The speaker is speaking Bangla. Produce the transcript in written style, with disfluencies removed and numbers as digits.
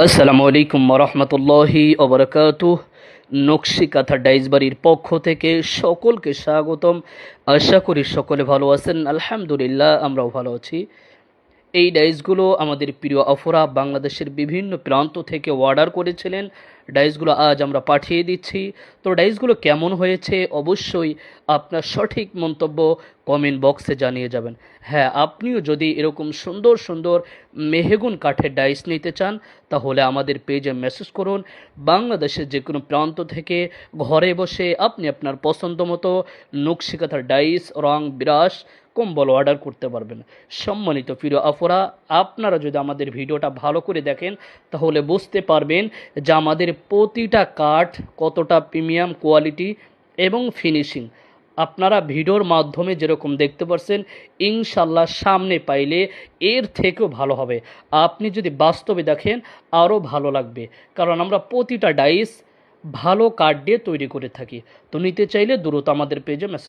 আসসালামু আলাইকুম রহমতুল্লাহি ওবরাকাতুহ। নকশি কাঁথা ডাইস বাড়ির পক্ষ থেকে সকলকে স্বাগতম। আশা করি সকলে ভালো আছেন। আলহামদুলিল্লাহ, আমরাও ভালো আছি। এই ডাইসগুলো আমাদের প্রিয় অফরা বাংলাদেশের বিভিন্ন প্রান্ত থেকে অর্ডার করেছিলেন। ডাইসগুলো আজ আমরা পাঠিয়ে দিচ্ছি। তো ডাইসগুলো কেমন হয়েছে অবশ্যই আপনার সঠিক মন্তব্য কমেন্ট বক্সে জানিয়ে যাবেন। হ্যাঁ, আপনিও যদি এরকম সুন্দর সুন্দর মেহগুন কাঠের ডাইস নিতে চান তাহলে আমাদের পেজে মেসেজ করুন। বাংলাদেশের যে কোনো প্রান্ত থেকে ঘরে বসে আপনি আপনার পছন্দ মতো নকশি কাঁথার ডাইস, রং, বিরাস, কম্বল অর্ডার করতে পারবেন। সম্মানিত প্রিয় আফরা, আপনারা যদি আমাদের ভিডিওটা ভালো করে দেখেন তাহলে বুঝতে পারবেন যে আমাদের প্রতিটা কাঠ কতটা প্রিমিয়াম কোয়ালিটি এবং ফিনিশিং। আপনারা ভিডিওর মাধ্যমে যেরকম দেখতে পাচ্ছেন, ইনশাল্লাহ সামনে পাইলে এর থেকেও ভালো হবে। আপনি যদি বাস্তবে দেখেন আরও ভালো লাগবে, কারণ আমরা প্রতিটা ডাইস ভালো কাঠ দিয়ে তৈরি করে থাকি। তো নিতে চাইলে দ্রুত আমাদের পেজে মেসেজ